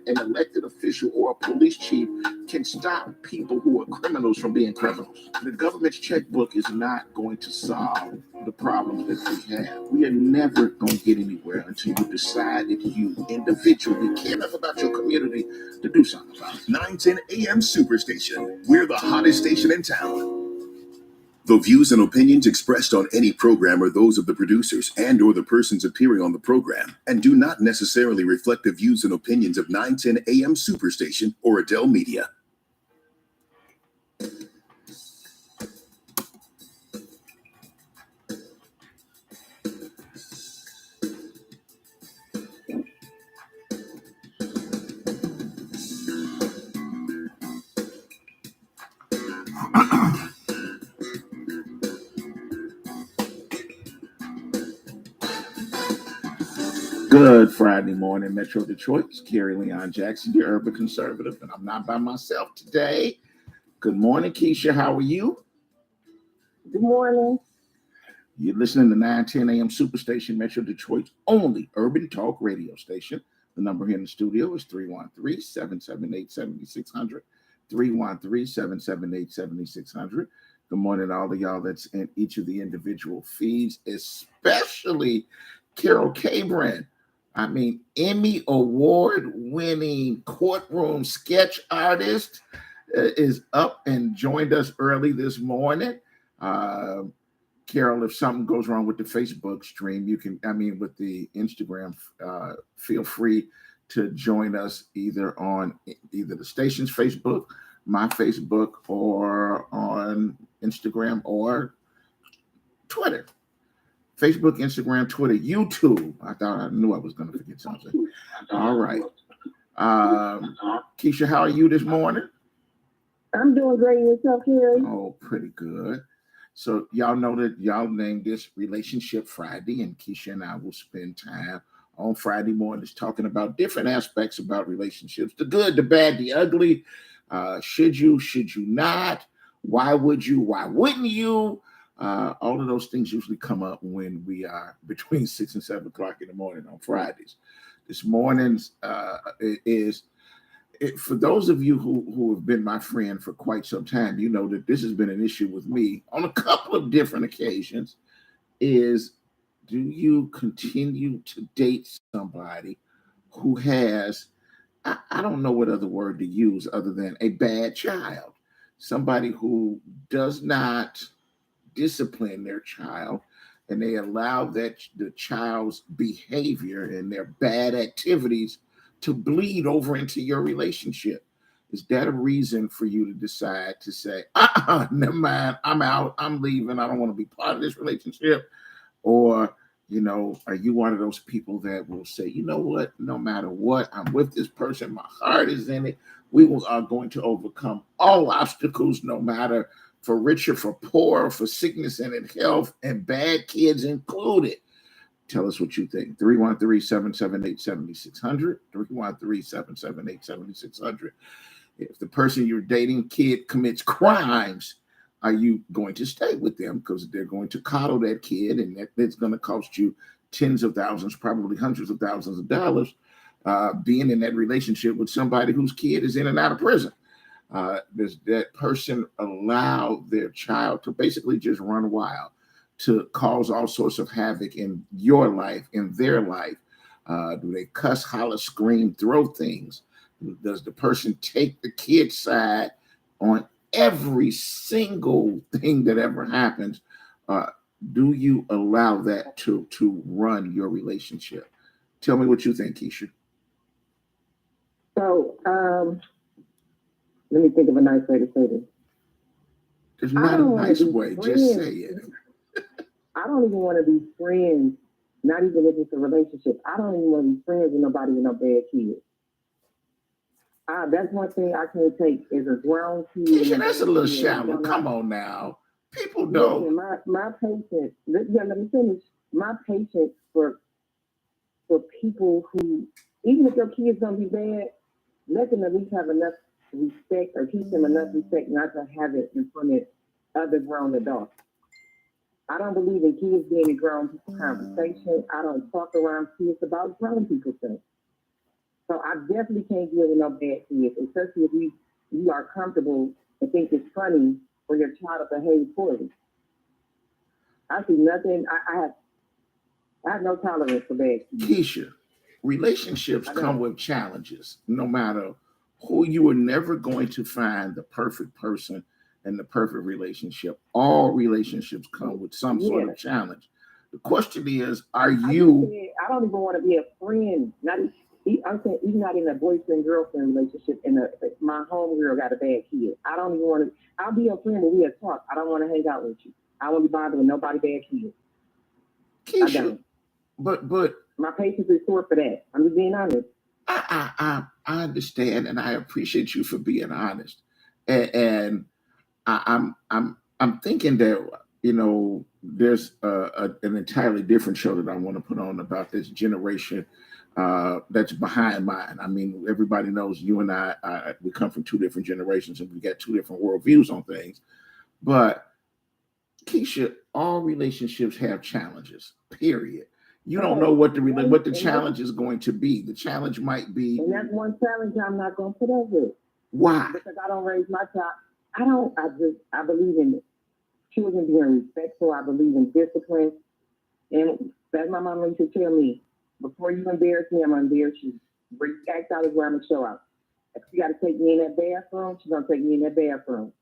an elected official or a police chief can stop people who are criminals from being criminals. The government's checkbook is not going to solve the problems that we have. We are never going to get anywhere until you decide that you individually care enough about your community to do something about it. 910 AM Superstation. We're the hottest station in town. The views and opinions expressed on any program are those of the producers and or the persons appearing on the program and do not necessarily reflect the views and opinions of 910 AM Superstation or Adele Media. Good Friday morning, Metro Detroit. It's Kerry Leon Jackson, your urban conservative, and I'm not by myself today. Good morning, Keisha. How are you? Good morning. You're listening to 910 AM Superstation, Metro Detroit's only urban talk radio station. The number here in the studio is 313-778-7600. 313-778-7600. Good morning to all of y'all that's in each of the individual feeds, especially Carol Cabran. I mean, Emmy Award-winning courtroom sketch artist is up and joined us early this morning. Carol, if something goes wrong with the Facebook stream, with the Instagram, feel free to join us either on either the station's Facebook, my Facebook, or on Instagram or Twitter. Facebook, Instagram, Twitter, YouTube. I knew I was going to forget something. All right. Keisha, how are you this morning? I'm doing great. Yourself, Kerry? Oh, pretty good. So y'all know that y'all named this Relationship Friday, and Keisha and I will spend time on Friday mornings talking about different aspects about relationships, the good, the bad, the ugly. Should you not? Why would you? Why wouldn't you? All of those things usually come up when we are between 6 and 7 o'clock in the morning on Fridays. This morning's for those of you who have been my friend for quite some time, you know that this has been an issue with me on a couple of different occasions. Is do you continue to date somebody who has, I don't know what other word to use other than a bad child, somebody who does not discipline their child, and they allow that the child's behavior and their bad activities to bleed over into your relationship? Is that a reason for you to decide to say, never mind, I'm out, I'm leaving, I don't want to be part of this relationship? Or, are you one of those people that will say, you know what, no matter what, I'm with this person, my heart is in it, are going to overcome all obstacles, no matter for richer, for poor, for sickness and in health, and bad kids included? Tell us what you think. 313-778-7600. 313-778-7600. If the person you're dating, kid, commits crimes, are you going to stay with them? Because they're going to coddle that kid, and that's going to cost you tens of thousands, probably hundreds of thousands of dollars, being in that relationship with somebody whose kid is in and out of prison. Does that person allow their child to basically just run wild, to cause all sorts of havoc in your life, in their life? Do they cuss, holler, scream, throw things? Does the person take the kid's side on every single thing that ever happens? Do you allow that to run your relationship? Tell me what you think, Keisha. So, let me think of a nice way to say this. There's not a nice way. Just say it. I don't even want to be friends, not even if it's a relationship. I don't even want to be friends with nobody with no bad kids. That's one thing I can't take is a grown kid. Yeah, that's a little shallow. Come on now. People don't. Listen, my patience, let me finish. My patience for people who, even if your kid's going to be bad, let them at least have enough respect, or teach them enough respect not to have it in front of other grown adults. I don't believe in kids being in grown conversation. I don't talk around kids about grown people things. So I definitely can't deal with no bad kids, especially if you are comfortable and think it's funny for your child to behave poorly. I see nothing. I have no tolerance for bad kids. Keisha, relationships come with challenges. No matter who, you are never going to find the perfect person and the perfect relationship. All relationships come with some sort of challenge. The question is, are you? I don't even want to be a friend. I'm saying even not in a boyfriend-girlfriend relationship. My homegirl got a bad kid. I don't even want to. I'll be a friend, but we'll talk. I don't want to hang out with you. I won't be bothered with nobody bad kids. Keisha, I don't. But my patience is short for that. I'm just being honest. I understand, and I appreciate you for being honest. And I'm thinking that, you know, there's an entirely different show that I want to put on about this generation that's behind mine. I mean, everybody knows you and I we come from two different generations and we got two different worldviews on things. But Keisha, all relationships have challenges, period. You don't know what the challenge is going to be. The challenge might be, and that's one challenge I'm not going to put up with. Why? Because I don't raise my child. I believe in children being respectful. I believe in discipline. And as my mom used to tell me, before you embarrass me, I'm going to embarrass you. Where you act out is where I'm going to show out. If you got to take me in that bathroom, she's going to take me in that bathroom.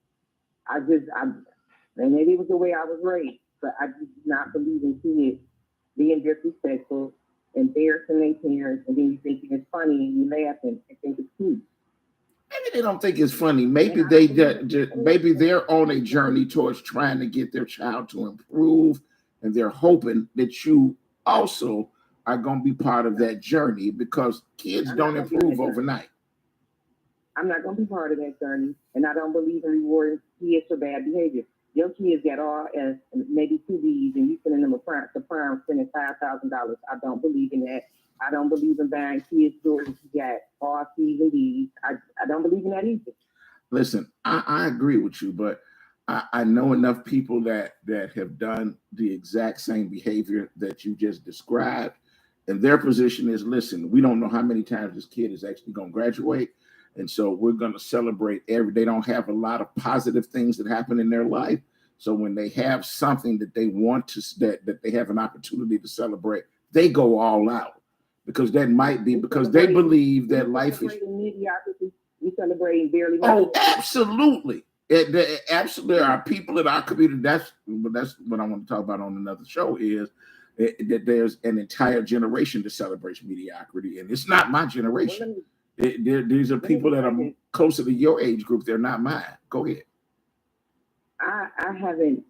And maybe it was the way I was raised, but I just do not believe in kids being disrespectful, embarrassing their parents, and then you think it's funny and you laugh and think it's cute. Maybe they don't think it's funny. Maybe maybe they're on a journey towards trying to get their child to improve, and they're hoping that you also are going to be part of that journey, because kids don't improve overnight. I'm not going to be part of that journey, and I don't believe in rewarding kids for bad behavior. Your kids get all F's and maybe 2 B's, and you sending them to prom spending $5,000. I don't believe in that. I don't believe in buying kids stores if you got all C's and D's. I don't believe in that either. Listen, I agree with you, but I know enough people that have done the exact same behavior that you just described, and their position is, listen, we don't know how many times this kid is actually going to graduate. And so we're going to celebrate they don't have a lot of positive things that happen in their life. So when they have something that they want to, that they have an opportunity to celebrate, they go all out, because that might be because they believe that life is mediocrity. We celebrating barely. Oh, absolutely. Absolutely. There are people in our community. That's what I want to talk about on another show, is that there's an entire generation that celebrates mediocrity. And it's not my generation. These are people that are closer to your age group. They're not mine. Go ahead. I haven't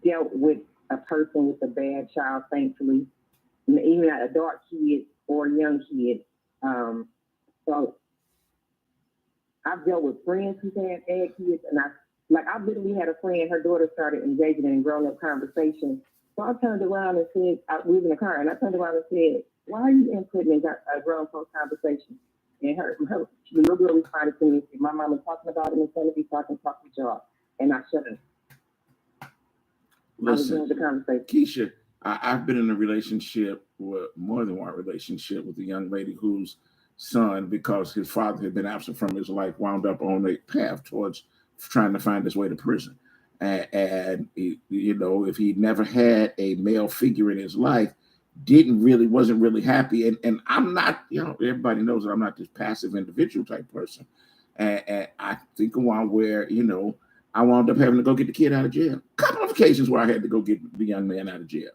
dealt with a person with a bad child, thankfully, even an adult kid or a young kid. So I've dealt with friends who had bad kids, and I literally had a friend, her daughter started engaging in grown-up conversation. So I turned around and said, we was in the car, and I turned around and said, why are you inputting in a grown folk conversation? And the little girl responded to me and said, my mom is talking about it in front of me, so I can talk with y'all. And I shut her. Listen, Keisha, I've been in a relationship, with more than one relationship, with a young lady whose son, because his father had been absent from his life, wound up on a path towards trying to find his way to prison. And he, if he never had a male figure in his life, wasn't really happy. And I'm not, everybody knows that I'm not this passive individual type person. And I think of one where, I wound up having to go get the kid out of jail. A couple of occasions where I had to go get the young man out of jail.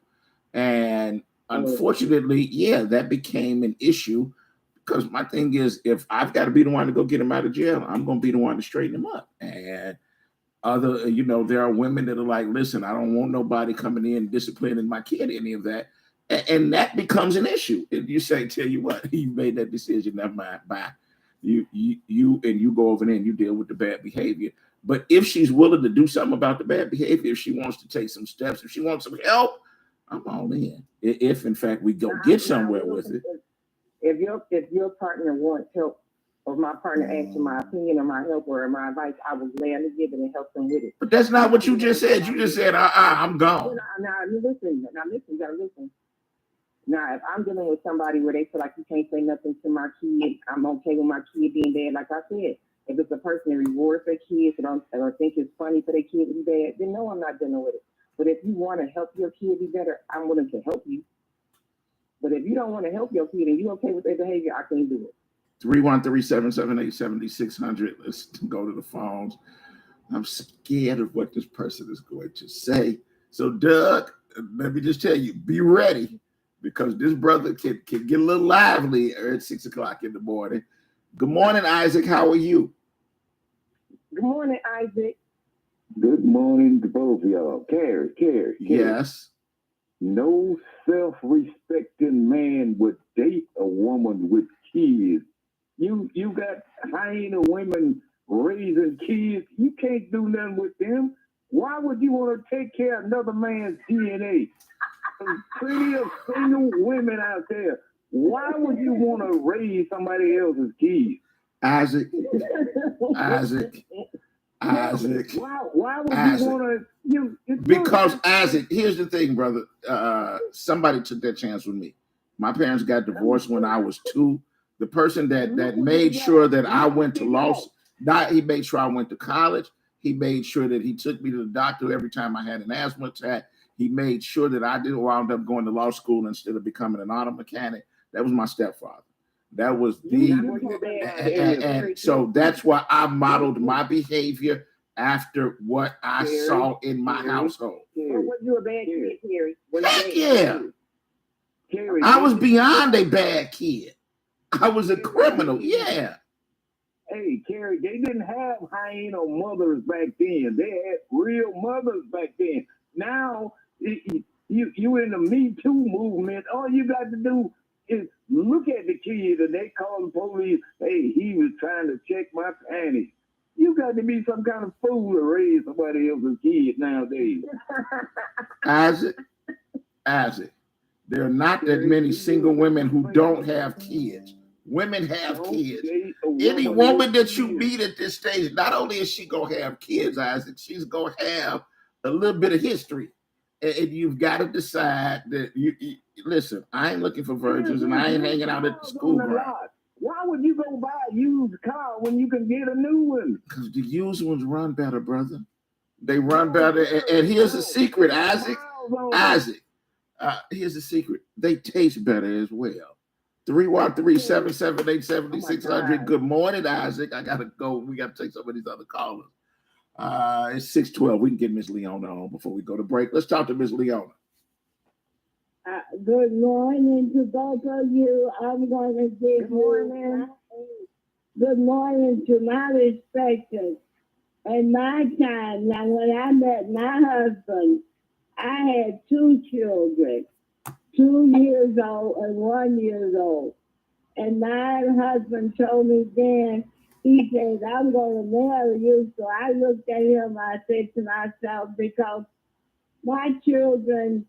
And unfortunately, that became an issue, because my thing is, if I've got to be the one to go get him out of jail, I'm going to be the one to straighten him up. And there are women that are like, listen, I don't want nobody coming in disciplining my kid, any of that. And that becomes an issue. And you say, tell you what, you made that decision, never mind, bye. You go over there and you deal with the bad behavior. But if she's willing to do something about the bad behavior, if she wants to take some steps, if she wants some help, I'm all in. If in fact we go get somewhere with it. If your partner wants help, or my partner asks for my opinion or my help or my advice, I will gladly give it and help them with it. But that's not what you just said. You just said, I'm gone. Now listen, you gotta listen. Now, if I'm dealing with somebody where they feel like you can't say nothing to my kid, I'm okay with my kid being bad. Like I said, if it's a person that rewards their kids or think it's funny for their kid to be bad, then no, I'm not dealing with it. But if you want to help your kid be better, I'm willing to help you. But if you don't want to help your kid and you're okay with their behavior, I can't do it. 313-778-7600. Let's go to the phones. I'm scared of what this person is going to say. So, Doug, let me just tell you, be ready, because this brother can get a little lively at 6 o'clock in the morning. Good morning, Isaac. How are you? Good morning, Isaac. Good morning to both of y'all. Carrie. Yes. No self-respecting man would date a woman with kids. You got hyena women raising kids. You can't do nothing with them. Why would you want to take care of another man's DNA? There's plenty of single women out there. Why would you want to raise somebody else's kids? Isaac. Why would Isaac. you want to? Because Isaac, here's the thing, brother. Somebody took that chance with me. My parents got divorced when I was 2. The person that made sure that I went to law school, he made sure I went to college. He made sure that he took me to the doctor every time I had an asthma attack. He made sure that I didn't wind up going to law school instead of becoming an auto mechanic. That was my stepfather. That was and so that's why I modeled my behavior after what I saw in my household. Was you a bad kid, Terry? Heck yeah. I was beyond a bad kid. I was a criminal. Yeah. Hey, Carrie, they didn't have hyena mothers back then. They had real mothers back then. Now, you in the Me Too movement, all you got to do is look at the kid and they call the police, hey, he was trying to check my panties. You got to be some kind of fool to raise somebody else's kid nowadays. Isaac, there are not that many single women who don't have kids. Women have kids. Any woman that you meet at this stage, not only is she going to have kids, Isaac, she's going to have a little bit of history. And you've got to decide that you listen, I ain't looking for virgins and I ain't hanging out at the school ground. Why would you go buy a used car when you can get a new one? Because the used ones run better, brother. They run better. And here's the secret, Isaac. Here's the secret. They taste better as well. 313-778-7600. Good morning, Isaac. I gotta go. We gotta take some of these other callers. It's 6:12. We can get Miss Leona on before we go to break. Let's talk to Miss Leona. Good morning to both of you. I'm going to give good morning to my respecters. In my time, now when I met my husband, I had 2 children, 2 years old and 1 year old. And my husband told me then, he said, I'm going to marry you. So I looked at him, I said to myself, because my children,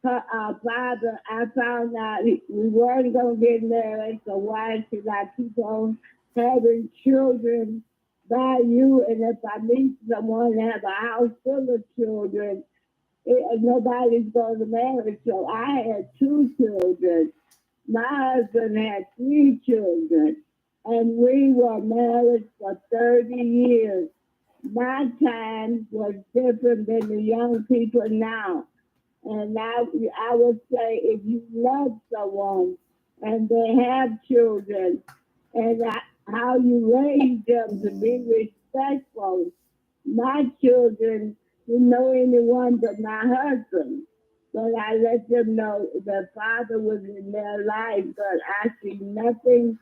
our father, I found out we weren't going to get married, so why should I keep on having children by you? And if I meet someone and have a house full of children, nobody's going to marry. So I had 2 children. My husband had 3 children, and we were married for 30 years. My time was different than the young people now. And I would say if you love someone and they have children, and how you raise them to be respectful. My children didn't know anyone but my husband. But I let them know the father was in their life, but I see nothing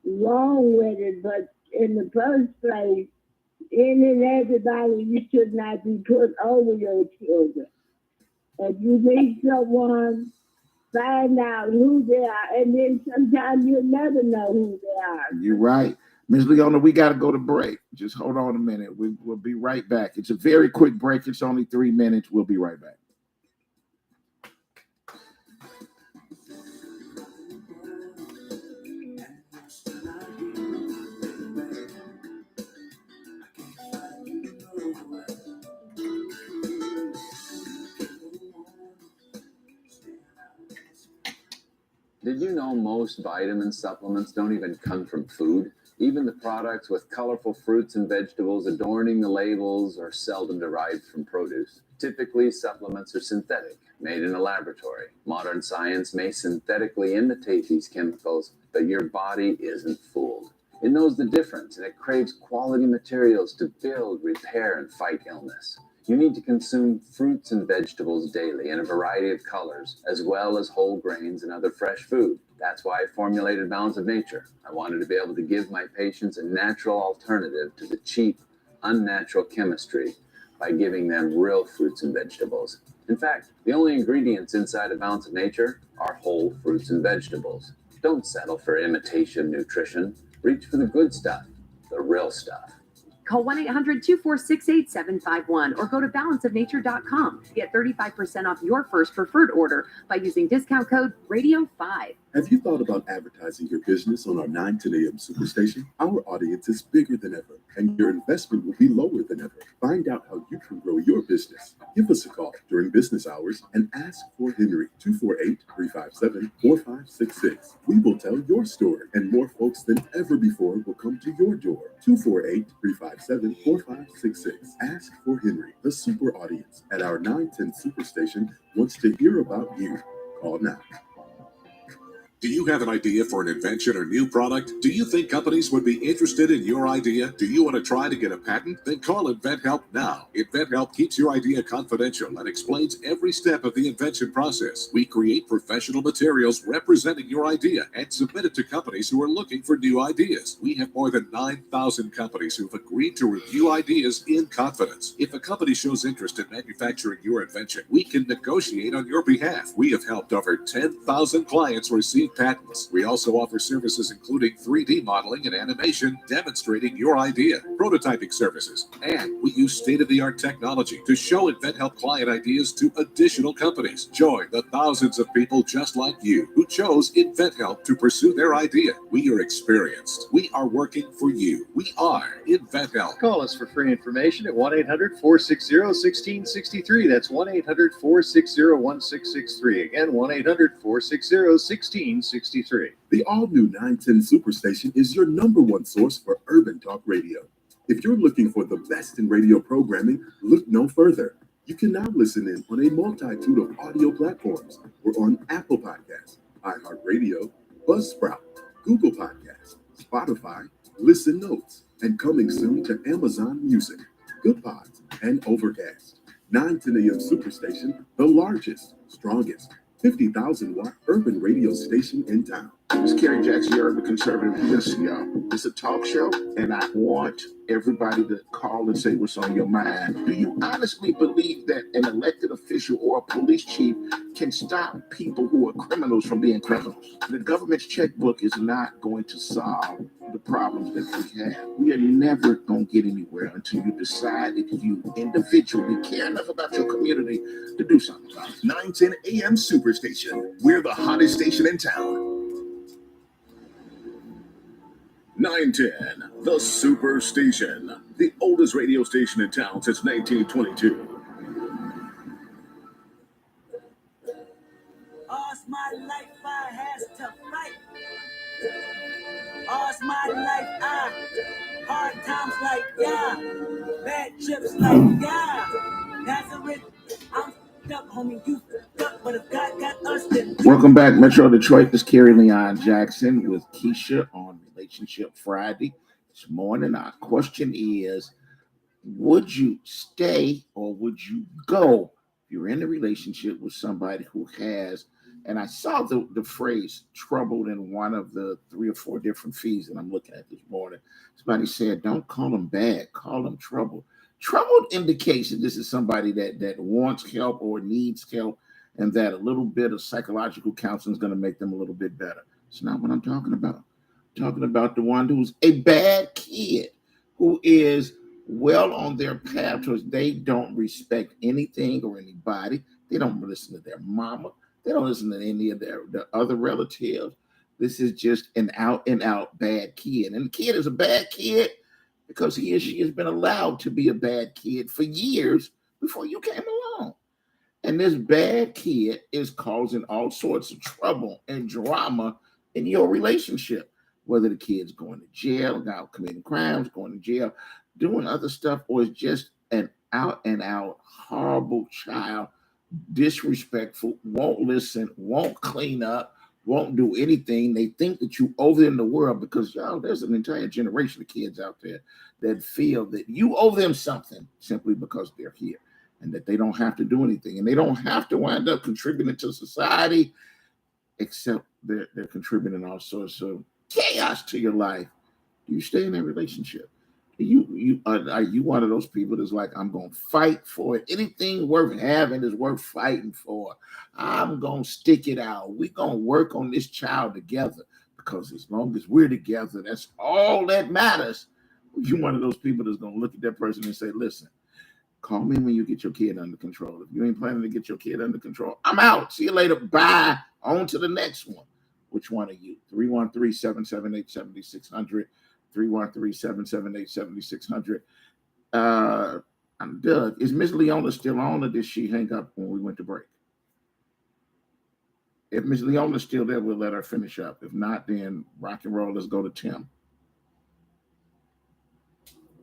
wrong with it. But in the first place, in and everybody, you should not be put over your children. If you meet someone, find out who they are, and then sometimes you'll never know who they are. You're right. Ms. Leona, we got to go to break. Just hold on a minute. We'll be right back. It's a very quick break. It's only 3 minutes. We'll be right back. Did you know most vitamin supplements don't even come from food? Even the products with colorful fruits and vegetables adorning the labels are seldom derived from produce. Typically, supplements are synthetic, made in a laboratory. Modern science may synthetically imitate these chemicals, but your body isn't fooled. It knows the difference, and it craves quality materials to build, repair, and fight illness. You need to consume fruits and vegetables daily in a variety of colors, as well as whole grains and other fresh food. That's why I formulated Balance of Nature. I wanted to be able to give my patients a natural alternative to the cheap, unnatural chemistry by giving them real fruits and vegetables. In fact, the only ingredients inside a Balance of Nature are whole fruits and vegetables. Don't settle for imitation nutrition. Reach for the good stuff, the real stuff. Call 1-800-246-8751 or go to balanceofnature.com to get 35% off your first preferred order by using discount code RADIO5. Have you thought about advertising your business on our 910 AM Superstation? Our audience is bigger than ever, and your investment will be lower than ever. Find out how you can grow your business. Give us a call during business hours and ask for Henry, 248-357-4566. We will tell your story, and more folks than ever before will come to your door. 248-357-4566. Ask for Henry. The super audience at our 910 Superstation wants to hear about you. Call now. Do you have an idea for an invention or new product? Do you think companies would be interested in your idea? Do you want to try to get a patent? Then call InventHelp now. InventHelp keeps your idea confidential and explains every step of the invention process. We create professional materials representing your idea and submit it to companies who are looking for new ideas. We have more than 9,000 companies who've agreed to review ideas in confidence. If a company shows interest in manufacturing your invention, we can negotiate on your behalf. We have helped over 10,000 clients receive patents. We also offer services including 3D modeling and animation demonstrating your idea, prototyping services, and we use state-of-the-art technology to show InventHelp client ideas to additional companies. Join the thousands of people just like you who chose InventHelp to pursue their idea. We are experienced. We are working for you. We are InventHelp. Call us for free information at 1-800-460-1663. That's 1-800-460-1663. Again, 1-800-460-1663. The all-new 910 Superstation is your #1 source for urban talk radio. If you're looking for the best in radio programming, look no further. You can now listen in on a multitude of audio platforms. We're on Apple Podcasts, iHeartRadio, Buzzsprout, Google Podcasts, Spotify, Listen Notes, and coming soon to Amazon Music, Good Pods, and Overcast. 910 AM Superstation, the largest, strongest, 50,000-watt urban radio station in town. It's Kerry Jackson, your urban conservative. Listen, y'all, it's a talk show, and I want everybody to call and say what's on your mind. Do you honestly believe that an elected official or a police chief can stop people who are criminals from being criminals? The government's checkbook is not going to solve the problems that we have. We are never going to get anywhere until you decide that you individually care enough about your community to do something about it. 910 AM Superstation. We're the hottest station in town. 910, the Superstation, the oldest radio station in town since 1922. All's my life I has to fight. All's my life I hard times like yeah, bad trips like yeah. Nazareth, I'm up, homie. You up, but if God got us, then Welcome back, Metro Detroit. This is Kerry Leon Jackson with Keisha on Relationship Friday. This morning, our question is, would you stay or would you go if you're in a relationship with somebody who has, and I saw the phrase troubled in one of the 3 or 4 different feeds that I'm looking at this morning. Somebody said, don't call them bad, call them troubled. Troubled indicates that this is somebody that wants help or needs help, and that a little bit of psychological counseling is going to make them a little bit better. It's not what I'm talking about. I'm talking about the one who's a bad kid, who is well on their path towards they don't respect anything or anybody. They don't listen to their mama. They don't listen to any of their other relatives. This is just an out and out bad kid. And the kid is a bad kid because he or she has been allowed to be a bad kid for years before you came along. And this bad kid is causing all sorts of trouble and drama in your relationship. Whether the kid's going to jail, out committing crimes, going to jail, doing other stuff, or is just an out and out horrible child, disrespectful, won't listen, won't clean up, won't do anything. They think that you owe them the world because, y'all, there's an entire generation of kids out there that feel that you owe them something simply because they're here and that they don't have to do anything and they don't have to wind up contributing to society, except they're contributing all sorts of chaos to your life. Do you stay in that relationship? Are you one of those people that's like, I'm gonna fight for it? Anything worth having is worth fighting for. I'm gonna stick it out. We're gonna work on this child together because as long as we're together, that's all that matters. You one of those people that's gonna look at that person and say, listen, call me when you get your kid under control. If you ain't planning to get your kid under control, I'm out. See you later. Bye. On to the next one. Which one are you? 313-778-7600. 313-778-7600. I'm Doug. Is Miss Leona still on, or did she hang up when we went to break? If Miss Leona's still there, we'll let her finish up. If not, then rock and roll. Let's go to Tim.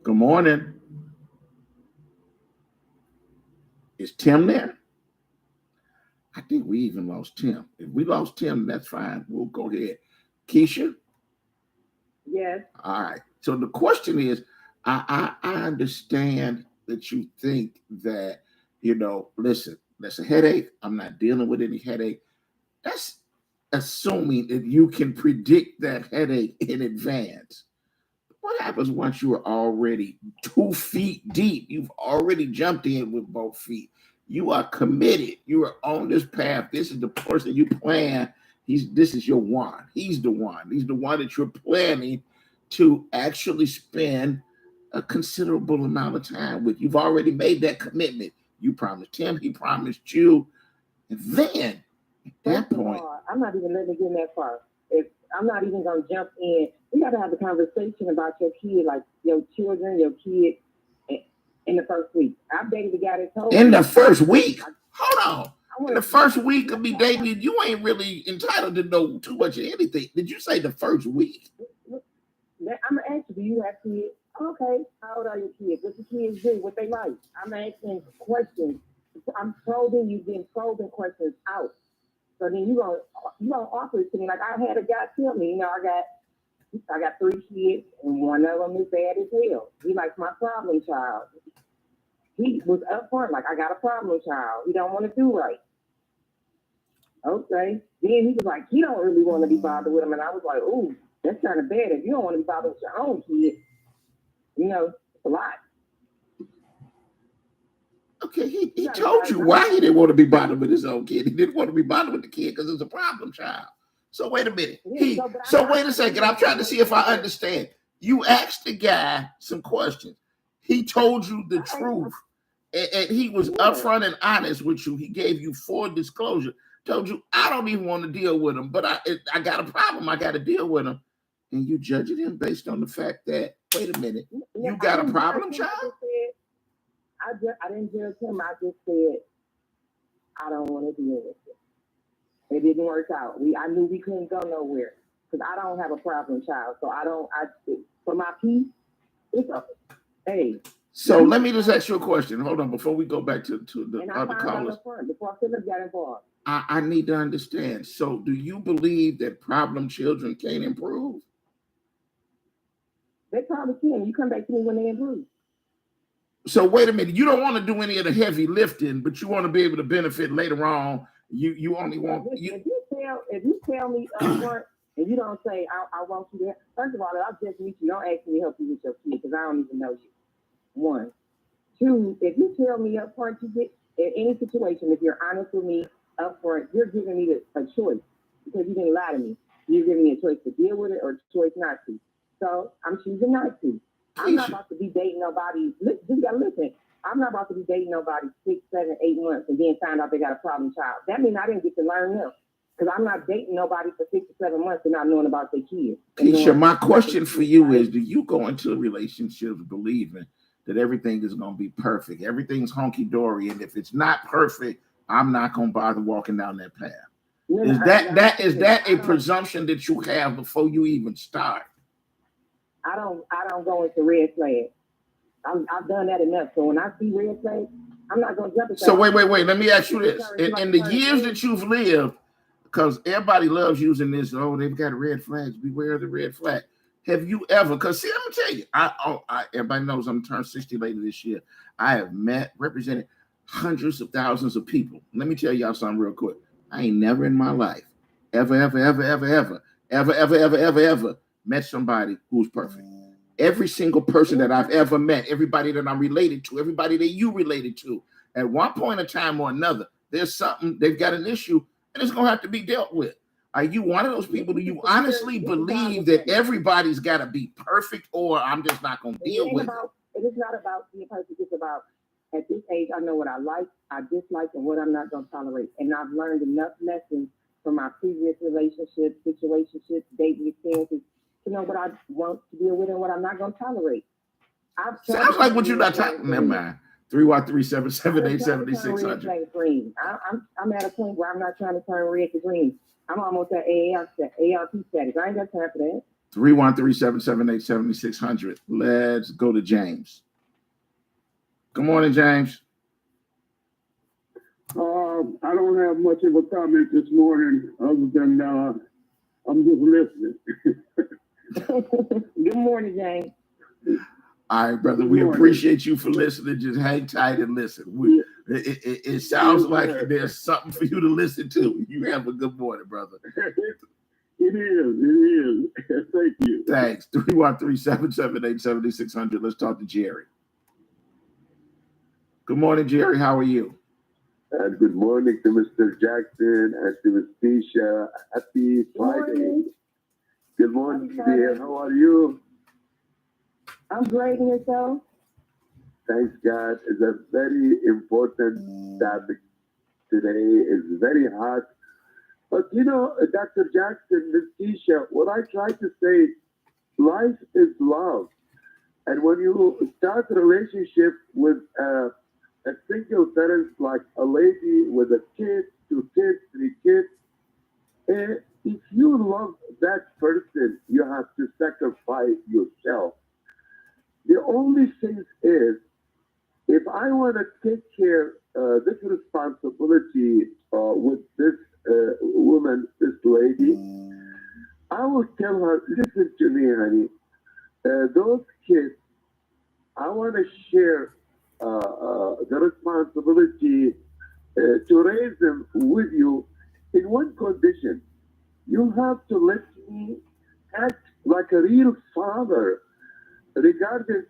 Good morning. Is Tim there? I think we even lost Tim. If we lost Tim, that's fine. We'll go ahead. Keisha? Yes. All right. So the question is, I understand that you think that, listen, that's a headache. I'm not dealing with any headache. That's assuming that you can predict that headache in advance. What happens once you are already 2 feet deep? You've already jumped in with both feet. You are committed. You are on this path. This is the person you plan. This is your one. He's the one. He's the one that you're planning to actually spend a considerable amount of time with. You've already made that commitment. You promised him. He promised you. And then at that point, I'm not even letting it get that far. I'm not even going to jump in. We got to have a conversation about your kid, like your children, your kid, in the first week. I've dated the guy that told me. In the first week? Hold on. In the first week of me dating you, you ain't really entitled to know too much of anything. Did you say the first week? I'm going to ask you, do you have kids? Okay, how old are your kids? What the kids do? What they like? I'm asking questions. I'm probing. You've been probing questions out. So then you gonna offer it to me. Like I had a guy tell me, I got 3 kids and one of them is bad as hell. He likes my problem child. He was upfront, like I got a problem child. He don't want to do right. Okay. Then he was like, he don't really want to be bothered with him. And I was like, ooh, that's kind of bad. If you don't want to be bothered with your own kid, it's a lot. Okay, he told you why he didn't want to be bothered with his own kid. He didn't want to be bothered with the kid because it's a problem child. So wait a minute. Wait a second. I'm trying to see if I understand. You asked the guy some questions. He told you the truth. And he was upfront and honest with you. He gave you full disclosure. Told you, I don't even want to deal with him, but I got a problem. I got to deal with him. And you judged him based on the fact that, wait a minute, you got a problem child? I didn't judge him. I just said, I don't want to deal with it. It didn't work out. I knew we couldn't go nowhere because I don't have a problem child. So for my peace, it's okay. Hey. So let me just ask you a question. Hold on, before we go back to the other callers. Before Philip got involved. I need to understand. So do you believe that problem children can't improve? They probably can. You come back to me when they improve. So wait a minute. You don't want to do any of the heavy lifting, but you want to be able to benefit later on. You only want if you tell me up front and you don't say I want you to. First of all, I'll just meet you. Don't ask me to help you with your kid because I don't even know you. 1, 2. If you tell me up front, you get in any situation. If you're honest with me up front, you're giving me a choice because you didn't lie to me. You're giving me a choice to deal with it or a choice not to. So I'm choosing not to. I'm not about to be dating nobody. You gotta listen. I'm not about to be dating nobody 6, 7, 8 months and then find out they got a problem child. That means I didn't get to learn them because I'm not dating nobody for 6 or 7 months and not knowing about their kids. Keisha, my question for you is: do you go into relationships believing that everything is going to be perfect, everything's honky dory, and if it's not perfect, I'm not gonna bother walking down that path. No, Is I- that I a don't- presumption that you have before you even start? I don't go into red flags. I've done that enough. So when I see red flags, I'm not gonna jump. So wait. Let me ask you this: in the years that you've lived, because everybody loves using this. Oh, they've got red flags. Beware of the red flag. Have you ever? Because see, I'm gonna tell you, everybody knows I'm turning 60 later this year. I have represented hundreds of thousands of people. Let me tell y'all something real quick. I ain't never in my life ever met somebody who's perfect. Every single person that I've ever met, everybody that I'm related to, everybody that you related to, at one point in time or another, there's something, they've got an issue, and it's gonna have to be dealt with. Are you one of those people? Do you honestly believe that everybody's got to be perfect, or I'm just not gonna deal with it? It is not about being perfect. It's about, at this age, I know what I like, I dislike, and what I'm not gonna tolerate. And I've learned enough lessons from my previous relationships, situationships, dating experiences to know what I want to deal with and what I'm not gonna tolerate. Sounds like what you're not talking. Never mind. 313-778-7600. I'm at a point where I'm not trying to turn red to green. I'm almost at ARP status. I ain't got time for that. 313-778-7600. Let's go to James. Good morning, James. I don't have much of a comment this morning other than I'm just listening. Good morning, James. All right, brother. We appreciate you for listening. Just hang tight and listen. It sounds like there's something for you to listen to. You have a good morning, brother. It is. Thank you. Thanks. 313-778-7600. Let's talk to Jerry. Good morning, Jerry. How are you? And good morning to Mr. Jackson and to Ms. Tisha. Happy Friday. Good morning, dear. How are you? I'm great, and yourself? Thanks, God. It's a very important topic today. It's very hot. But you know, Dr. Jackson, Ms. Tisha, what I try to say, life is love. And when you start a relationship with a single parent, like a lady with a kid, 2 kids, 3 kids, if you love that person, you have to sacrifice yourself. The only thing is, if I want to take care this responsibility with this woman, this lady, I will tell her, listen to me, honey. Those kids, I want to share the responsibility to raise them with you in one condition. You have to let me act like a real father. Regardless,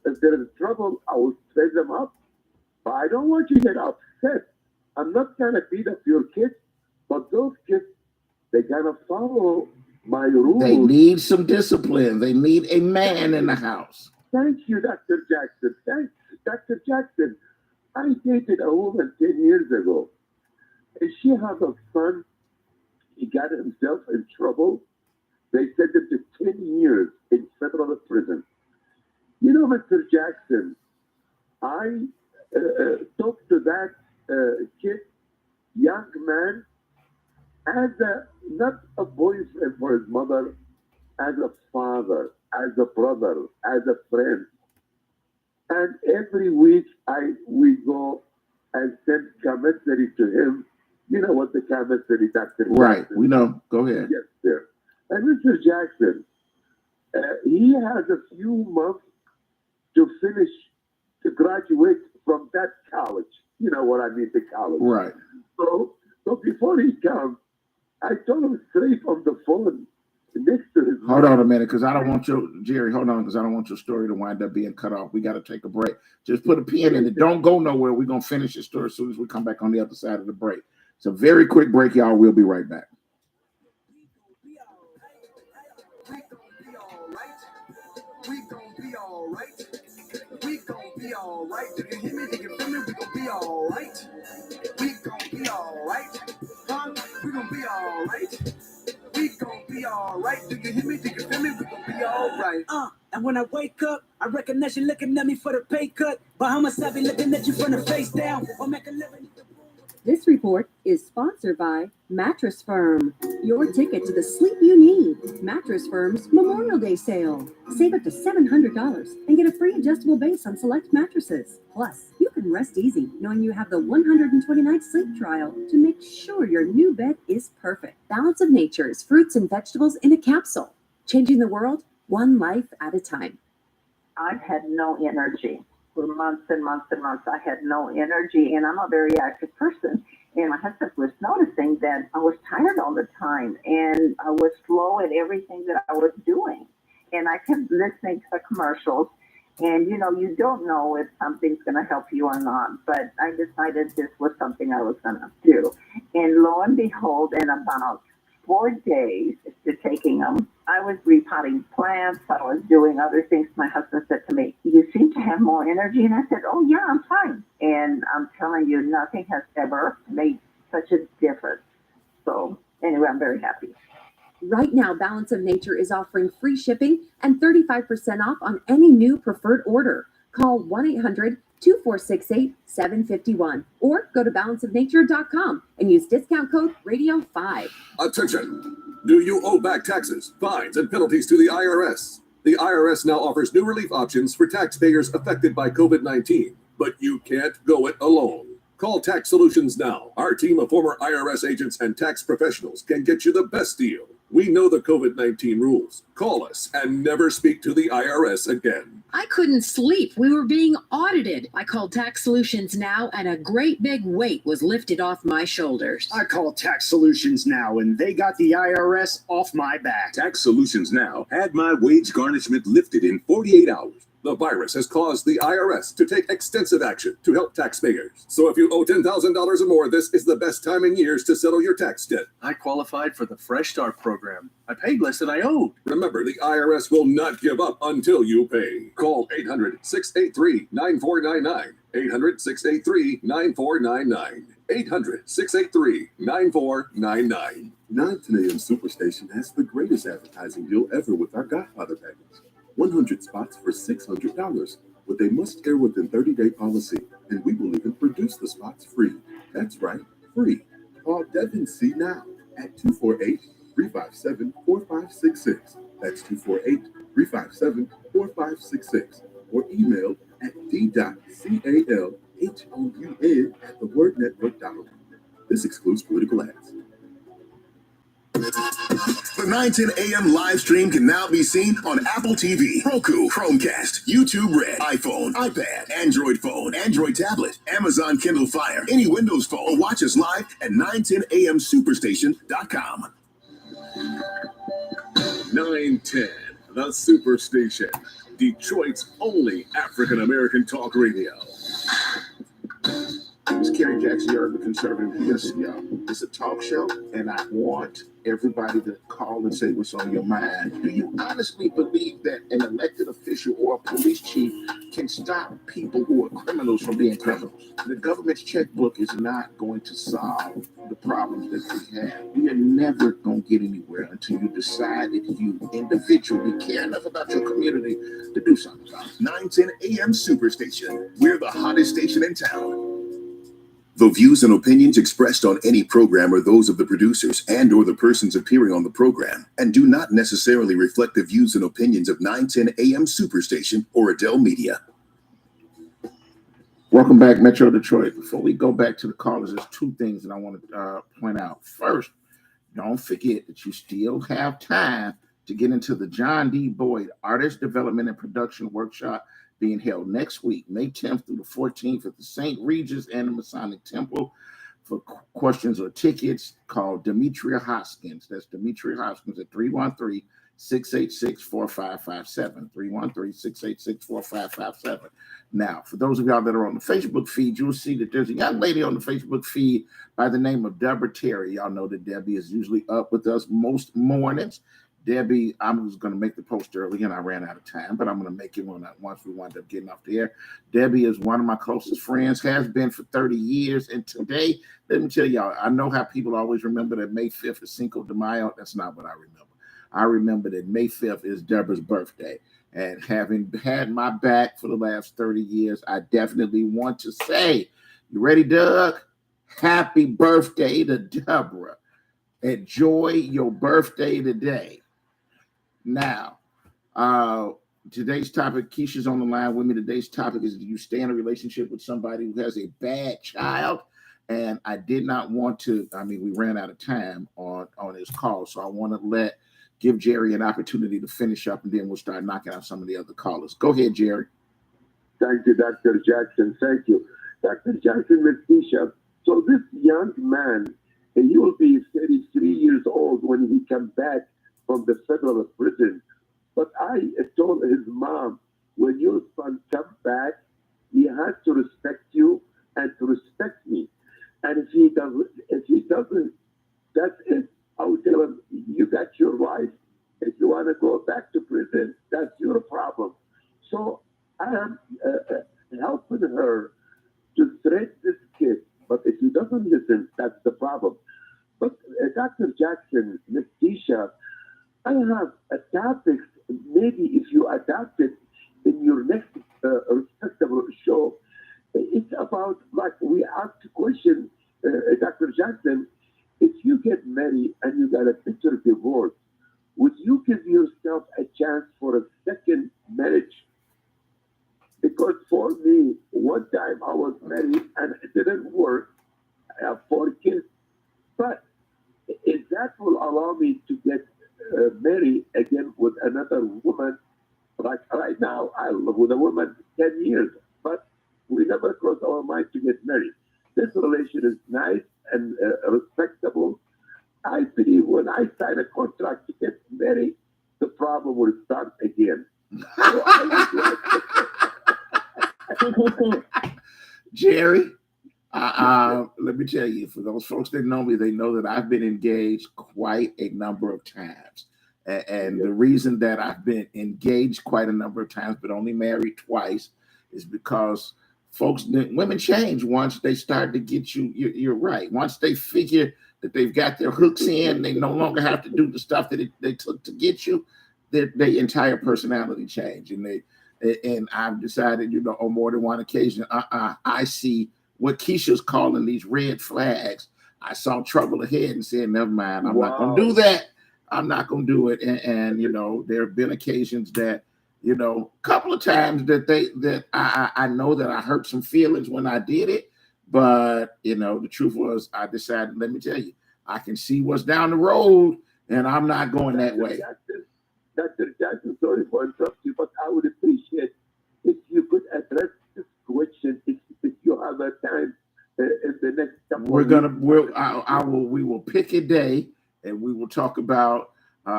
if there is trouble, I will set them up. But I don't want you to get upset. I'm not going to beat up your kids, but those kids, they're going to follow my rules. They need some discipline. They need a man in the house. Thank you, Dr. Jackson. Thanks, Dr. Jackson. I dated a woman 10 years ago, and she has a son. He got himself in trouble. They sent him to 10 years in federal prison. You know, Mr. Jackson, I talked to that kid, young man, as not a boyfriend for his mother, as a father, as a brother, as a friend. And every week we go and send commissary to him. You know what the commissary, Dr. Right, Jackson, we know. Go ahead. Yes, sir. And Mr. Jackson, he has a few months to to graduate from that college. You know what I mean, the college. Right. So before he comes, I told him straight on the phone next to his Hold on a minute, because I don't want Jerry, hold on, because I don't want your story to wind up being cut off. We got to take a break. Just put a pin in it. Don't go nowhere. We're going to finish your story as soon as we come back on the other side of the break. It's a very quick break, y'all. We'll be right back. We gon' be alright. We gon' be alright. Do you hear me? Do you feel me? We gon' be alright. We gon' be alright. Huh? We gon' be alright. We gon' be alright. Do you hear me? Do you feel me? We gon' be alright. And when I wake up, I recognize you looking at me for the pay cut. Bahamas, I be looking at you from the face down. Or make a living. This report is sponsored by Mattress Firm, your ticket to the sleep you need. Mattress Firm's Memorial Day sale. Save up to $700 and get a free adjustable base on select mattresses. Plus, you can rest easy knowing you have the 120-night sleep trial to make sure your new bed is perfect. Balance of Nature's fruits and vegetables in a capsule. Changing the world one life at a time. I've had no energy for months and months and months. I had no energy, and I'm a very active person. And my husband was noticing that I was tired all the time, and I was slow at everything that I was doing. And I kept listening to the commercials, and you don't know if something's going to help you or not. But I decided this was something I was going to do. And lo and behold, in about 4 days to taking them, I was repotting plants. I was doing other things. My husband said to me, "You seem to have more energy." And I said, "Oh yeah, I'm fine." And I'm telling you, nothing has ever made such a difference. So anyway, I'm very happy. Right now, Balance of Nature is offering free shipping and 35% off on any new preferred order. Call 1-800-2468-751 or go to balanceofnature.com and use discount code RADIO5. Attention! Do you owe back taxes, fines, and penalties to the IRS? The IRS now offers new relief options for taxpayers affected by COVID-19, but you can't go it alone. Call Tax Solutions now. Our team of former IRS agents and tax professionals can get you the best deal. We know the COVID-19 rules. Call us and never speak to the IRS again. I couldn't sleep. We were being audited. I called Tax Solutions Now, and a great big weight was lifted off my shoulders. I called Tax Solutions Now, and they got the IRS off my back. Tax Solutions Now had my wage garnishment lifted in 48 hours. The virus has caused the IRS to take extensive action to help taxpayers. So if you owe $10,000 or more, this is the best time in years to settle your tax debt. I qualified for the Fresh Start program. I paid less than I owed. Remember, the IRS will not give up until you pay. Call 800-683-9499. 800-683-9499. 800-683-9499. 910 AM Superstation has the greatest advertising deal ever with our Godfather package. 100 spots for $600 with a must-air within 30-day policy, and we will even produce the spots free. That's right, free. Call Devin C. now at 248-357-4566. That's 248-357-4566. Or email at d.calhoun@thewordnetwork.org. This excludes political ads. The 910 AM live stream can now be seen on Apple TV, Roku, Chromecast, YouTube Red, iPhone, iPad, Android phone, Android tablet, Amazon Kindle Fire, any Windows phone, or watch us live at 910amsuperstation.com. 910, the Superstation, Detroit's only African-American talk radio. It's Kerry Jackson, you're the conservative. Listen, y'all, it's a talk show, and I want everybody to call and say what's on your mind. Do you honestly believe that an elected official or a police chief can stop people who are criminals from being criminals? The government's checkbook is not going to solve the problems that we have. We are never going to get anywhere until you decide that you individually care enough about your community to do something about it. 910 AM Superstation. We're the hottest station in town. The views and opinions expressed on any program are those of the producers and or the persons appearing on the program and do not necessarily reflect the views and opinions of 910 AM Superstation or Adele Media. Welcome back, Metro Detroit. Before we go back to the callers, there's two things that I want to point out. First, don't forget that you still have time to get into the John D. Boyd Artist Development and Production Workshop being held next week, May 10th through the 14th at the St. Regis and the Masonic Temple. For questions or tickets, call Demetria Hoskins. That's Demetria Hoskins at 313-686-4557. 313-686-4557. Now, for those of y'all that are on the Facebook feed, you'll see that there's a young lady on the Facebook feed by the name of Deborah Terry. Y'all know that Debbie is usually up with us most mornings. Debbie, I was going to make the post early and I ran out of time, but I'm going to make it once we wind up getting off the air. Debbie is one of my closest friends, has been for 30 years. And today, let me tell y'all, I know how people always remember that May 5th is Cinco de Mayo. That's not what I remember. I remember that May 5th is Deborah's birthday. And having had my back for the last 30 years, I definitely want to say, you ready, Doug? Happy birthday to Deborah. Enjoy your birthday today. Now, today's topic, Keisha's on the line with me. Today's topic is, do you stay in a relationship with somebody who has a bad child? And I did not want to, we ran out of time on this call, so I want to give Jerry an opportunity to finish up, and then we'll start knocking out some of the other callers. Go ahead, Jerry. Thank you, Dr. Jackson. Thank you. Dr. Jackson, Ms. Keisha. So this young man, he will be 33 years old when he comes back from the federal prison. But I told his mom, when your son comes back, he has to respect you and to respect me. And if he doesn't, that's it. I would tell him, you got your right. If you want to go back to prison, that's your problem. So I am helping her to thread this kid. But if he doesn't listen, that's the problem. But Dr. Jackson, Ms. Keisha, I have a topic. Maybe if you adapt it in your next respectable show, it's about, like we asked a question, Dr. Jackson, if you get married and you got a bitter divorce, would you give yourself a chance for a second marriage? Because for me, one time I was married and it didn't work. I have 4 kids. But if that will allow me to get married again with another woman, like right now, I live with a woman 10 years, but we never crossed our mind to get married. This relation is nice and respectable. I believe when I sign a contract to get married, the problem will start again. Jerry, let me tell you, for those folks that know me, they know that I've been engaged quite a number of times. And the reason that I've been engaged quite a number of times, but only married twice, is because women change once they start to get you're right. Once they figure that they've got their hooks in, they no longer have to do the stuff that they took to get you, their entire personality change. And I've decided, on more than one occasion, I see what Keisha's calling these red flags. I saw trouble ahead and said, never mind, I'm not going to do that. I'm not going to do it. And there have been occasions that, a couple of times that I know that I hurt some feelings when I did it. But, the truth was, I decided, let me tell you, I can see what's down the road, and I'm not going that way. Dr. Jackson, sorry for interrupting you, but I would appreciate if you could address this question if you have a time in the next couple we will pick a day and we will talk about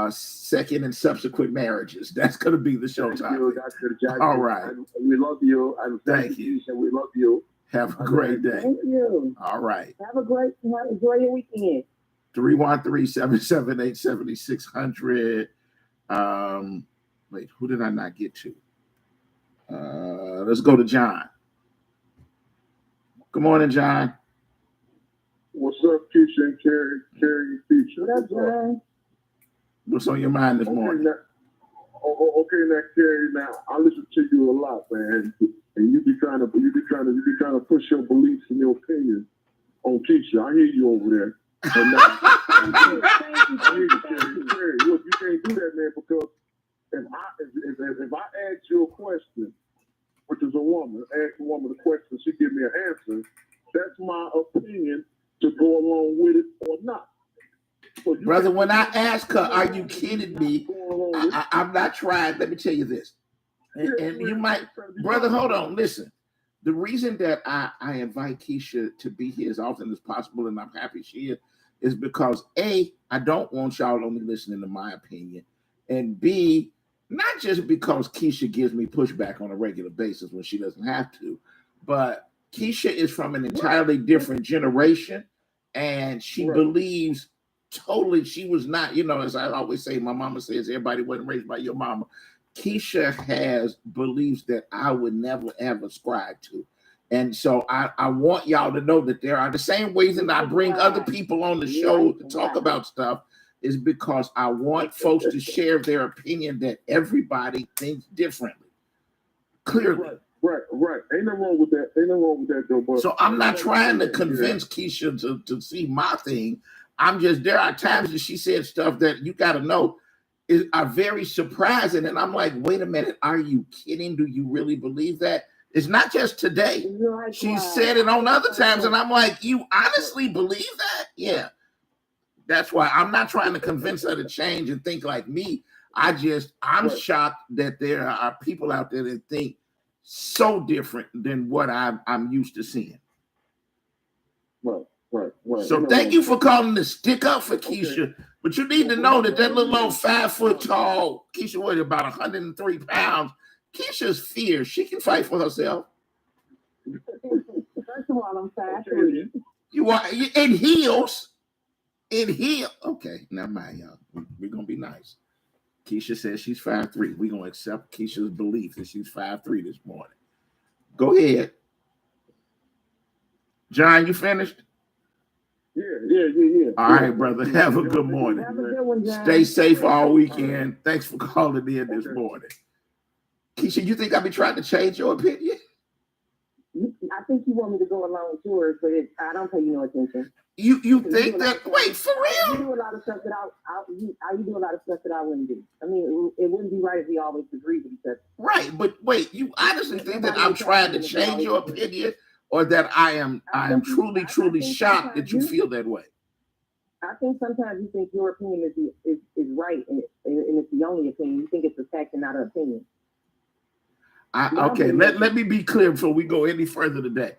second and subsequent marriages. That's going to be the show time. Thank you, Dr. Jackson. All right. And we love you. And thank you. We love you. Have a great day. Thank you. All right. Enjoy your weekend. 313-778-7600. Wait, who did I not get to? Let's go to John. Good morning, John. What's up, Keisha and Carrie and Keisha? What up, John? What's on your mind this morning? Now, Carrie. Now I listen to you a lot, man, and you be trying to push your beliefs and your opinions on Keisha. I hear you over there. And now, Carrie, look, you can't do that, man, because if I ask you a question, which is a woman, ask a woman a question, she give me an answer, that's my opinion to go along with it or not. So brother, when I ask her, are you kidding me? I'm not trying. Let me tell you this. And you might, brother, hold on, listen. The reason that I invite Keisha to be here as often as possible, and I'm happy she is because A, I don't want y'all only listening to my opinion, and B, not just because Keisha gives me pushback on a regular basis when she doesn't have to, but Keisha is from an entirely different generation, and she believes totally, she was not, as I always say, my mama says, everybody wasn't raised by your mama. Keisha has beliefs that I would never, ever ascribe to. And so I want y'all to know that there are the same ways that I bring other people on the show to talk about stuff. is because I want folks to share their opinion that everybody thinks differently. Clearly. Right. Ain't nothing wrong with that. Though. But so I'm not trying to convince Keisha to see my thing. I'm just, there are times that she said stuff that you got to know are very surprising. And I'm like, wait a minute, are you kidding? Do you really believe that? It's not just today. She said it on other times. And I'm like, you honestly believe that? Yeah. That's why I'm not trying to convince her to change and think like me. I'm shocked that there are people out there that think so different than what I'm used to seeing. Right. So thank you for calling to stick up for Keisha. Okay. But you need to know that little old 5 foot tall Keisha weighs about 103 pounds. Keisha's fierce. She can fight for herself. First of all, I'm 5'3". You are in heels. Okay, never mind, y'all. We're gonna be nice. Keisha says she's 5'3". We're gonna accept Keisha's belief that she's 5'3" this morning. Go ahead. John, you finished? Yeah. All right, brother. Have a good morning. Have a good one, John. Stay safe all weekend. Thanks for calling in this morning. Keisha, you think I be trying to change your opinion? I think you want me to go along with yours, but I don't pay you no attention. You think that? Wait, for real? You do a lot of stuff that you do a lot of stuff that I wouldn't do. I mean, it wouldn't be right if we always agreed with each other. Right, but wait, you honestly think that I'm trying to change your opinion, or that I am truly shocked that you feel that way? I think sometimes you think your opinion is right, and it's the only opinion. You think it's a fact and not an opinion. Okay, let me be clear before we go any further today.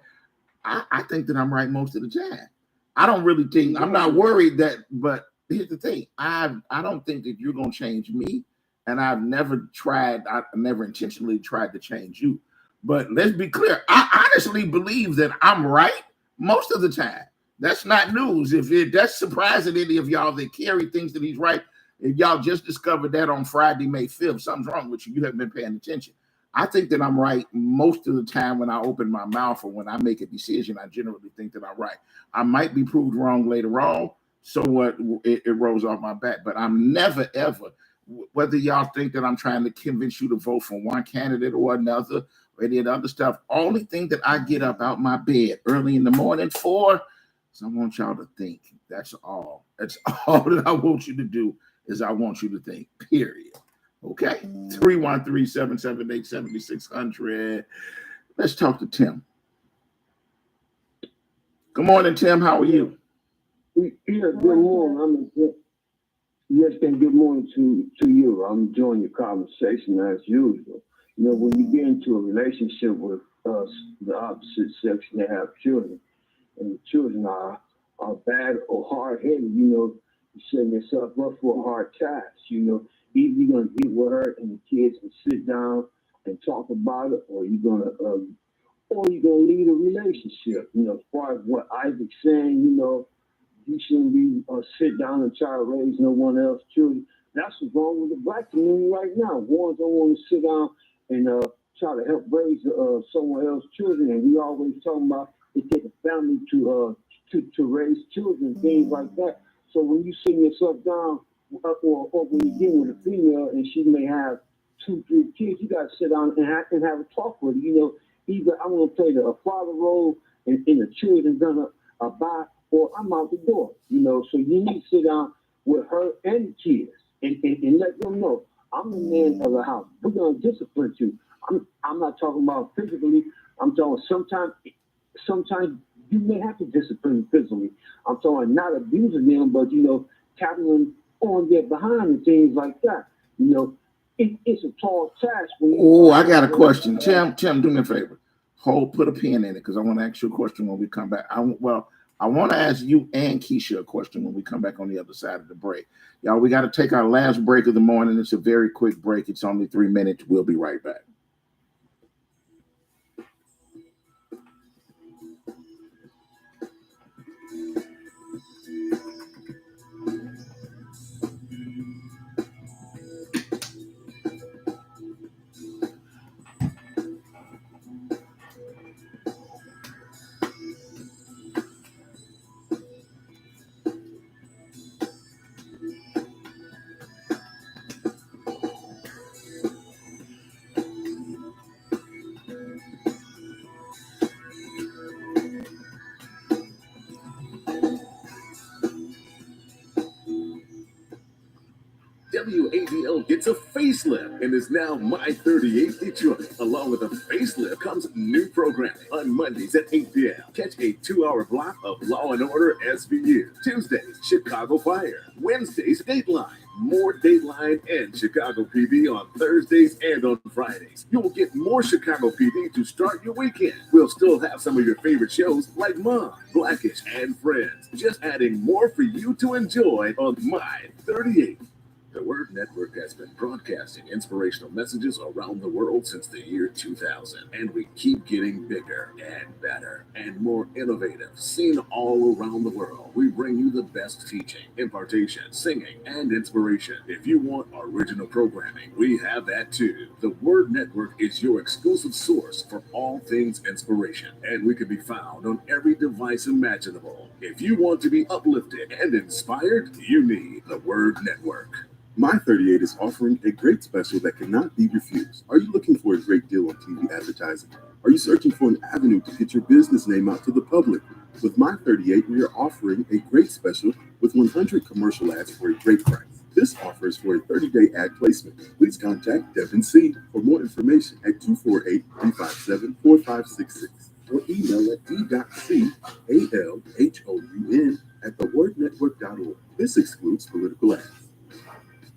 I think that I'm right most of the time. I don't really think, I'm not worried that, but here's the thing. I don't think that you're going to change me, and I've never intentionally tried to change you. But let's be clear. I honestly believe that I'm right most of the time. That's not news. If that's surprising any of y'all that Kerry thinks that he's right, if y'all just discovered that on Friday, May 5th, something's wrong with you. You haven't been paying attention. I think that I'm right most of the time when I open my mouth or when I make a decision. I generally think that I'm right. I might be proved wrong later on, so what? It rolls off my back. But I'm never, ever, whether y'all think that I'm trying to convince you to vote for one candidate or another or any of the other stuff, only thing that I get up out my bed early in the morning for is I want y'all to think. That's all. That's all that I want you to do is I want you to think, period. Okay, 313-778-7600. Let's talk to Tim. Good morning, Tim. How are you? Yeah, good morning. Yes, and good morning to you. I'm enjoying your conversation as usual. You know, when you get into a relationship with us, the opposite sex, they have children, and the children are bad or hard-headed, you know, you're setting yourself up for a hard task, you know. Either you're gonna get with her and the kids can sit down and talk about it, or you're gonna lead a relationship. You know, as far as what Isaac's saying, you know, you shouldn't be sit down and try to raise no one else's children. That's what's wrong with the black community right now. Ones don't want to sit down and try to help raise someone else's children, and we always talking about it takes a family to raise children, things like that. So when you sit yourself down, or when you're dealing with a female and she may have 2-3 kids, you got to sit down and have a talk with her. You know, either I'm going to play a father role and the children's going to abide, or I'm out the door. You know, so you need to sit down with her and the kids and let them know, I'm the man of the house. We're going to discipline you. I'm not talking about physically. I'm talking sometimes you may have to discipline physically. I'm talking not abusing them, but, you know, tapping them on their behind and things like that. You know, it's a tall task. I got a question. Tim, do me a favor. Put a pin in it because I want to ask you a question when we come back. I want to ask you and Keisha a question when we come back on the other side of the break. Y'all, we got to take our last break of the morning. It's a very quick break. It's only 3 minutes. We'll be right back. WADL gets a facelift and is now My 38 Detroit. Along with a facelift comes new programming. On Mondays at 8 p.m., catch a 2-hour block of Law and Order SVU. Tuesdays, Chicago Fire. Wednesdays, Dateline. More Dateline and Chicago PD on Thursdays and on Fridays. You'll get more Chicago PD to start your weekend. We'll still have some of your favorite shows like Mom, Blackish, and Friends. Just adding more for you to enjoy on My 38. The Word Network has been broadcasting inspirational messages around the world since the year 2000, and we keep getting bigger and better and more innovative, seen all around the world. We bring you the best teaching, impartation, singing, and inspiration. If you want original programming, we have that too. The Word Network is your exclusive source for all things inspiration, and we can be found on every device imaginable. If you want to be uplifted and inspired, you need the Word Network. My 38 is offering a great special that cannot be refused. Are you looking for a great deal on TV advertising? Are you searching for an avenue to get your business name out to the public? With My 38, we are offering a great special with 100 commercial ads for a great price. This offer is for a 30-day ad placement. Please contact Devin C. for more information at 248-357-4566 or email at d.calhoun@thewordnetwork.org. This excludes political ads.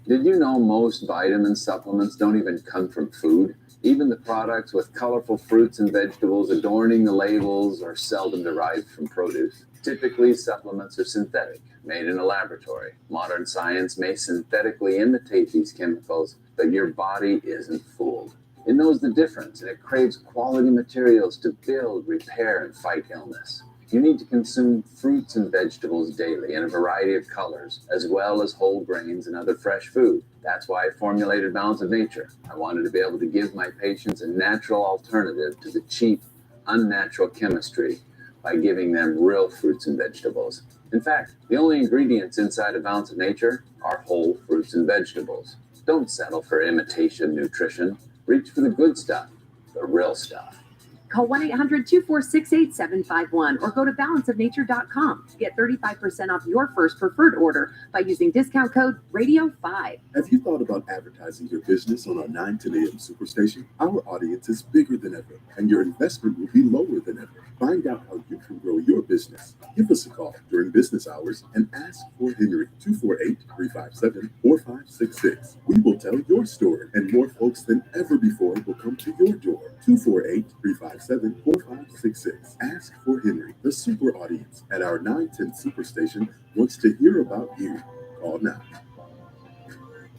Did you know most vitamin supplements don't even come from food? Even the products with colorful fruits and vegetables adorning the labels are seldom derived from produce. Typically, supplements are synthetic, made in a laboratory. Modern science may synthetically imitate these chemicals, but your body isn't fooled. It knows the difference, and it craves quality materials to build, repair, and fight illness. You need to consume fruits and vegetables daily in a variety of colors, as well as whole grains and other fresh food. That's why I formulated Balance of Nature. I wanted to be able to give my patients a natural alternative to the cheap, unnatural chemistry by giving them real fruits and vegetables. In fact, the only ingredients inside of Balance of Nature are whole fruits and vegetables. Don't settle for imitation nutrition. Reach for the good stuff, the real stuff. Call 1-800-246-8751 or go to balanceofnature.com to get 35% off your first preferred order by using discount code RADIO5. Have you thought about advertising your business on our 910 AM Superstation? Our audience is bigger than ever, and your investment will be lower than ever. Find out how you can grow your business. Give us a call during business hours and ask for Henry, 248-357-4566. We will tell your story, and more folks than ever before will come to your door. 248-357-4566. Ask for Henry. The super audience at our 910 Superstation wants to hear about you. Call now.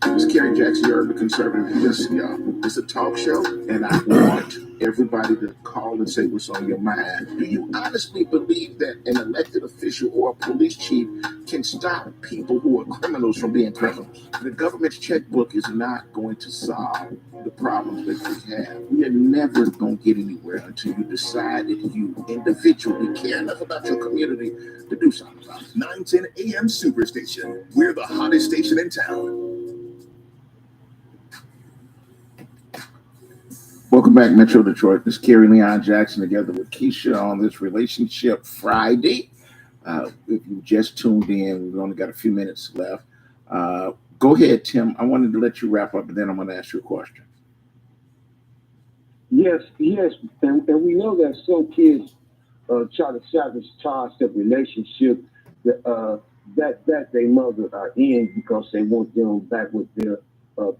It's Kerry Jackson, you're the conservative. Listen, y'all, it's a talk show, and I want everybody to call and say what's on your mind. Do you honestly believe that an elected official or a police chief can stop people who are criminals from being criminals? The government's checkbook is not going to solve the problems that we have. We are never going to get anywhere until you decide that you individually care enough about your community to do something about it. 910 AM Superstation. We're the hottest station in town. Welcome back, Metro Detroit. This is Kerry Leon Jackson together with Keisha on this Relationship Friday. If you just tuned in, we've only got a few minutes left. Go ahead, Tim. I wanted to let you wrap up, and then I'm going to ask you a question. Yes, and we know that some kids try to sabotage the relationship that their mother are in because they want them back with their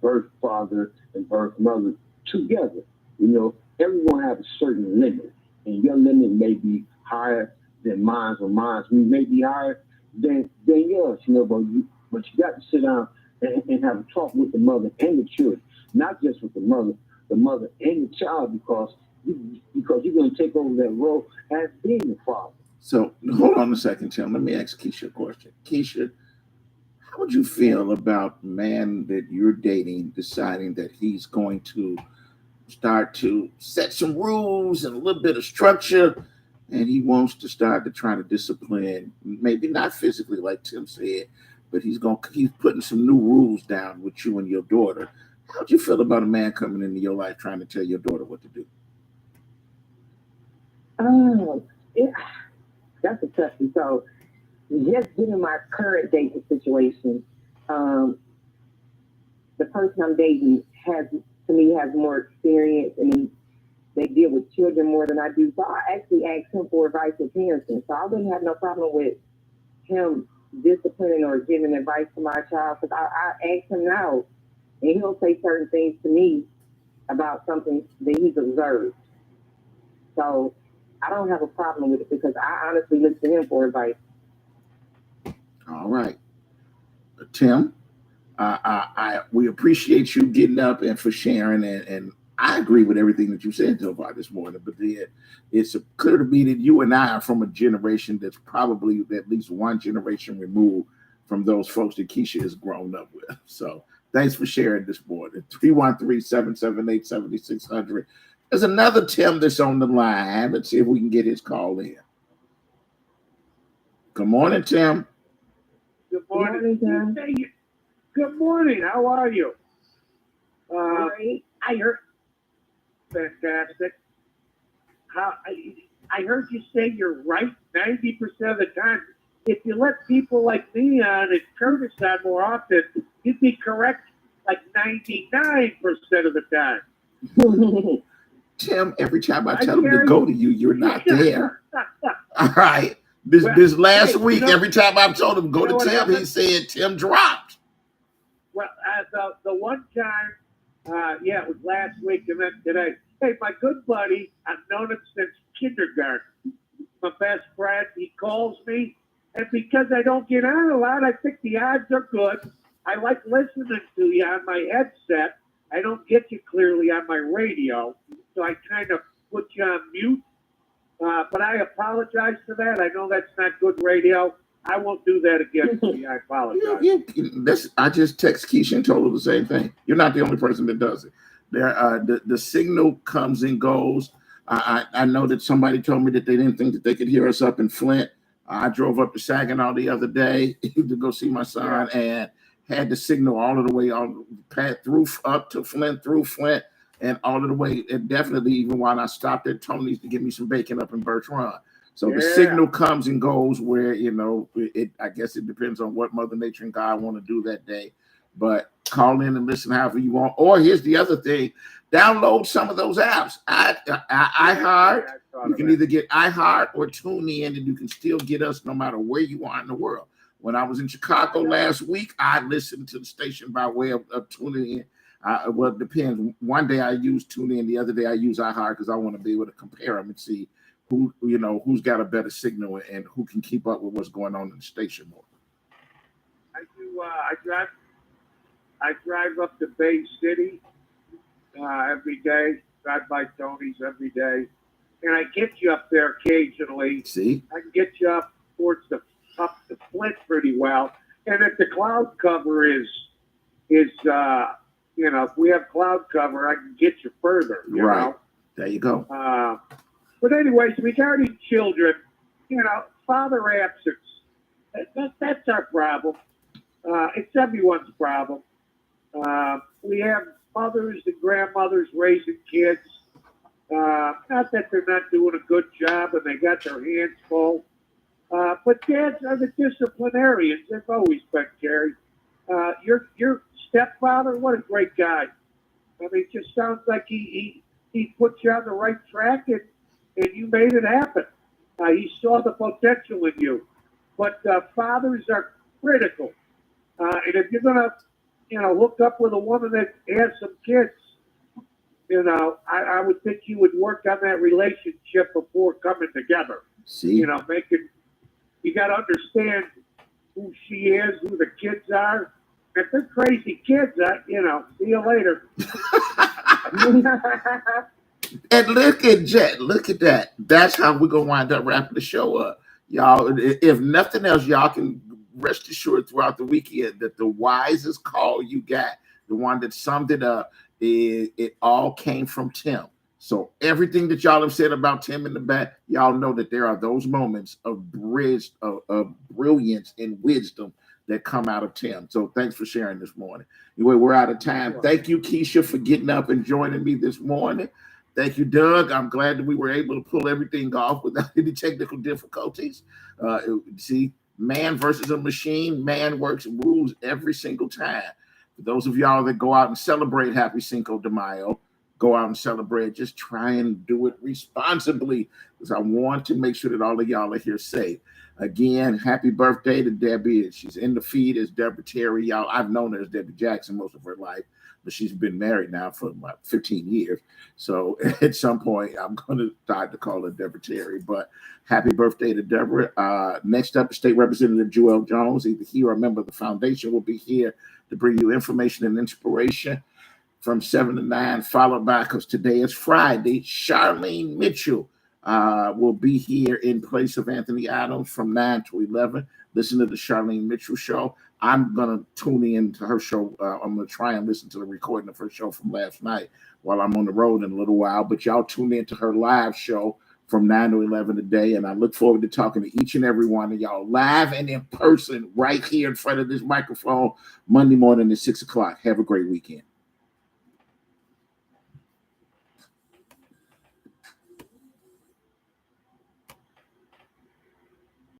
birth father and birth mother together. You know, everyone has a certain limit, and your limit may be higher than mine, or mine may be higher than yours. You know, but you got to sit down and have a talk with the mother and the children, not just with the mother and the child, because you're going to take over that role as being the father. So hold on a second, Tim. Let me ask Keisha a question. Keisha, how would you feel about the man that you're dating deciding that he's going to start to set some rules and a little bit of structure, and he wants to start to try to discipline, maybe not physically like Tim said, but he's putting some new rules down with you and your daughter? How would you feel about a man coming into your life trying to tell your daughter what to do? That's a toughie. So, just given my current dating situation, the person I'm dating has more experience, and they deal with children more than I do. So I actually asked him for advice with parenting. So I wouldn't have no problem with him disciplining or giving advice to my child, because I ask him now, and he'll say certain things to me about something that he's observed. So I don't have a problem with it, because I honestly look to him for advice. All right. Tim, we appreciate you getting up and for sharing, and I agree with everything that you said so far this morning, but then it's clear to me that you and I are from a generation that's probably at least one generation removed from those folks that Keisha has grown up with. So thanks for sharing this morning. 313-778-7600. There's another Tim that's on the line. Let's see if we can get his call in. Good morning, Tim. Good morning. Good morning. How are you? I heard. Fantastic. I heard you say you're right 90% of the time. If you let people like me on and Curtis on more often, you'd be correct like 99% of the time. Tim, every time I tell him to go to you, you're not there. All right. This last week, every time I've told him go to Tim, he said Tim dropped. Well, the one time, it was last week and then today. Hey, my good buddy, I've known him since kindergarten. My best friend, he calls me, and because I don't get on a lot, I think the odds are good. I like listening to you on my headset. I don't get you clearly on my radio, so I kind of put you on mute. But I apologize for that. I know that's not good radio. I won't do that again. I apologize. I just text Keisha and told her the same thing. You're not the only person that does it. The signal comes and goes. I know that somebody told me that they didn't think that they could hear us up in Flint. I drove up to Saginaw the other day to go see my son and had the signal all of the way through up to Flint, through Flint, and all of the way. And definitely even while I stopped at Tony's to get me some bacon up in Birch Run. So the signal comes and goes where, I guess it depends on what Mother Nature and God want to do that day. But call in and listen however you want. Or here's the other thing. Download some of those apps. iHeart. You can either get iHeart or TuneIn, and you can still get us no matter where you are in the world. When I was in Chicago last week, I listened to the station by way of TuneIn. Well, it depends. One day I use TuneIn. The other day I use iHeart because I want to be able to compare them and see who's got a better signal and who can keep up with what's going on in the station more. I drive up to Bay City every day, drive by Tony's every day, and I get you up there occasionally. See? I can get you up towards up to Flint pretty well. And if the cloud cover is if we have cloud cover, I can get you further. You know? There you go. But anyways, regarding children, father absence, that's our problem. It's everyone's problem. We have mothers and grandmothers raising kids. Not that they're not doing a good job and they got their hands full. But dads are the disciplinarians. They've always been, Jerry. Your stepfather, what a great guy. I mean, it just sounds like he put you on the right track and you made it happen. He saw the potential in you. But fathers are critical. And if you're going to, hook up with a woman that has some kids, I would think you would work on that relationship before coming together. See? You got to understand who she is, who the kids are. If they're crazy kids, see you later. And look at Jet. Look at that. That's how we're going to wind up wrapping the show up. Y'all, if nothing else, y'all can rest assured throughout the weekend that the wisest call you got, the one that summed it up, it all came from Tim. So everything that y'all have said about Tim in the back, y'all know that there are those moments of brilliance and wisdom that come out of Tim. So thanks for sharing this morning. Anyway, we're out of time. Thank you, Keisha, for getting up and joining me this morning. Thank you, Doug. I'm glad that we were able to pull everything off without any technical difficulties. See, man versus a machine. Man works rules every single time. For those of y'all that go out and celebrate Happy Cinco de Mayo, go out and celebrate. Just try and do it responsibly, because I want to make sure that all of y'all are here safe. Again, happy birthday to Debbie. She's in the feed as Deborah Terry. Y'all, I've known her as Debbie Jackson most of her life, but she's been married now for about 15 years. So at some point, I'm going to start to call her Deborah Terry. But happy birthday to Deborah. Next up, State Representative Joel Jones. Either he or a member of the foundation will be here to bring you information and inspiration from 7 to 9, followed by, because today is Friday, Charlene Mitchell will be here in place of Anthony Adams from 9 to 11. Listen to the Charlene Mitchell show. I'm going to tune in to her show. I'm going to try and listen to the recording of her show from last night while I'm on the road in a little while. But y'all tune in to her live show from 9 to 11 today. And I look forward to talking to each and every one of y'all live and in person right here in front of this microphone Monday morning at 6 o'clock. Have a great weekend.